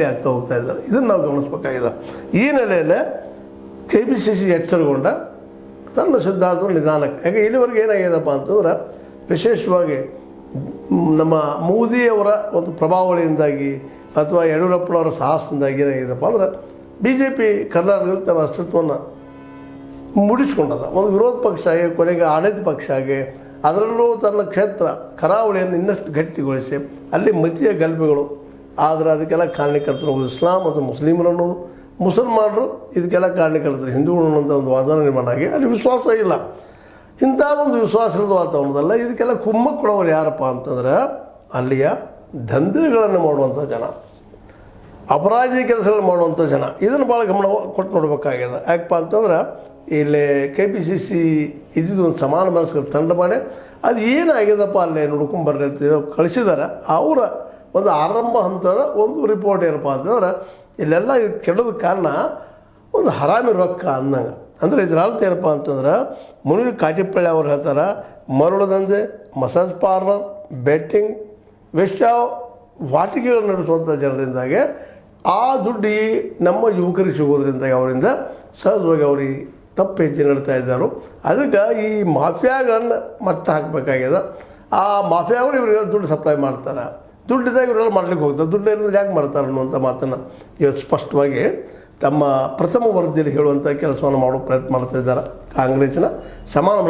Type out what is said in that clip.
ಆಗ್ತಾ ಹೋಗ್ತಾ ಇದ್ದಾರೆ. ಇದನ್ನು ನಾವು ಗಮನಿಸಬೇಕಾಗಿದೆ. ಈ ನೆಲೆಯಲ್ಲೇ KPCC ಎಚ್ಚರಗೊಂಡ ತನ್ನ ಸಿದ್ಧಾಂತ ನಿಧಾನಕ್ಕೆ, ಯಾಕೆ ಇಲ್ಲಿವರೆಗೆ ಏನಾಗಿದೆಪ್ಪ ಅಂತಂದ್ರೆ ವಿಶೇಷವಾಗಿ ನಮ್ಮ ಮೋದಿಯವರ ಒಂದು ಪ್ರಭಾವಳಿಯಿಂದಾಗಿ ಅಥವಾ ಯಡಿಯೂರಪ್ಪನವರ ಸಾಹಸದಿಂದಾಗಿ ಏನಾಗಿದೆಪ್ಪ ಅಂದ್ರೆ BJP ಕರ್ನಾಟಕದಲ್ಲಿ ತನ್ನ ಅಸ್ತಿತ್ವವನ್ನು ಮೂಡಿಸ್ಕೊಂಡದ. ಒಂದು ವಿರೋಧ ಪಕ್ಷ ಆಗಿ ಕೊನೆಗೆ ಆಡಳಿತ ಪಕ್ಷ ಆಗಿ ಅದರಲ್ಲೂ ತನ್ನ ಕ್ಷೇತ್ರ ಕರಾವಳಿಯನ್ನು ಇನ್ನಷ್ಟು ಗಟ್ಟಿಗೊಳಿಸಿ ಅಲ್ಲಿ ಮತೀಯ ಗಲ್ಭೆಗಳು. ಆದರೆ ಅದಕ್ಕೆಲ್ಲ ಕಾರಣಕರ್ತರು ಇಸ್ಲಾಂ ಮತ್ತು ಮುಸ್ಲಿಮರು ಅನ್ನೋದು, ಮುಸಲ್ಮಾನರು ಇದಕ್ಕೆಲ್ಲ ಕಾರಣಕರ್ತರು ಹಿಂದೂಗಳು ಅನ್ನೋಂಥ ಒಂದು ವಾತಾವರಣ ನಿರ್ಮಾಣ ಆಗಿ ಅಲ್ಲಿ ವಿಶ್ವಾಸ ಇಲ್ಲ. ಇಂಥ ಒಂದು ವಿಶ್ವಾಸದ ವಾತಾವರಣದಲ್ಲ ಇದಕ್ಕೆಲ್ಲ ಕುಮ್ಮಕ್ಕು ಕೊಡೋರು ಯಾರಪ್ಪ ಅಂತಂದ್ರೆ ಅಲ್ಲಿಯ ದಂಧೆಗಳನ್ನು ಮಾಡುವಂಥ ಜನ, ಅಪರಾಧಿ ಕೆಲಸಗಳು ಮಾಡುವಂಥ ಜನ. ಇದನ್ನು ಭಾಳ ಗಮನ ಕೊಟ್ಟು ನೋಡ್ಬೇಕಾಗ್ಯದ. ಯಾಕಪ್ಪ ಅಂತಂದ್ರೆ ಇಲ್ಲಿ KPCC ಇದ್ದಿದ್ದು ಒಂದು ಸಮಾನ ಮನಸ್ಕರ ತಂಡ ಮಾಡಿ ಅದು ಏನಾಗ್ಯದಪ್ಪ ಅಲ್ಲೇ ನೋಡ್ಕೊಂಬರ್ರಿ ಅಂತ ಕಳಿಸಿದ್ದಾರೆ. ಅವರ ಒಂದು ಆರಂಭ ಹಂತದ ಒಂದು ರಿಪೋರ್ಟ್ ಏನಪ್ಪ ಅಂತಂದ್ರೆ ಇಲ್ಲೆಲ್ಲ ಇದು ಕೆಡೋದಕ್ಕೆ ಕಾರಣ ಒಂದು ಹರಾಮಿ ರೊಕ್ಕ ಅಂದಂಗೆ. ಅಂದರೆ ಇದರ ಅರ್ಥ ಏನಪ್ಪ ಅಂತಂದ್ರೆ ಮುನಿರು ಕಾಟಿಪಳ್ಳಿ ಅವ್ರು ಹೇಳ್ತಾರೆ, ಮರಳು ದಂಧೆ, ಮಸಾಜ್ ಪಾರ್ಲರ್, ಬೆಟ್ಟಿಂಗ್, ವೇಶ್ಯ ವಾಟಿಕೆಗಳು ನಡೆಸುವಂಥ ಜನರಿಂದಾಗೆ ಆ ದುಡ್ಡು ನಮ್ಮ ಯುವಕರಿಗೆ ಸಿಗೋದ್ರಿಂದಾಗಿ ಅವರಿಂದ ಸಹಜವಾಗಿ ಅವ್ರಿಗೆ ತಪ್ಪು ಹೆಜ್ಜೆ ನಡ್ತಾ ಇದ್ದಾರೋ. ಅದಕ್ಕೆ ಈ ಮಾಫಿಯಾಗಳನ್ನು ಮಟ್ಟ ಹಾಕಬೇಕಾಗ್ಯದ. ಆ ಮಾಫಿಯಾಗಳು ಇವರಿಗೆ ದುಡ್ಡು ಸಪ್ಲೈ ಮಾಡ್ತಾರೆ, ದುಡ್ಡಿದ್ದಾಗ ಇವರೆಲ್ಲ ಮಾಡ್ಲಿಕ್ಕೆ ಹೋಗ್ತಾರೆ, ದುಡ್ಡು ಏನಾದ್ರು ಯಾಕೆ ಮಾಡ್ತಾರೆ ಅನ್ನುವಂಥ ಮಾತನ್ನು ಇವತ್ತು ಸ್ಪಷ್ಟವಾಗಿ ತಮ್ಮ ಪ್ರಥಮ ವರದಿಯಲ್ಲಿ ಹೇಳುವಂಥ ಕೆಲಸವನ್ನು ಮಾಡೋ ಪ್ರಯತ್ನ ಮಾಡ್ತಾ ಇದ್ದಾರೆ. ಕಾಂಗ್ರೆಸ್ಸಿನ ಸಮಾನ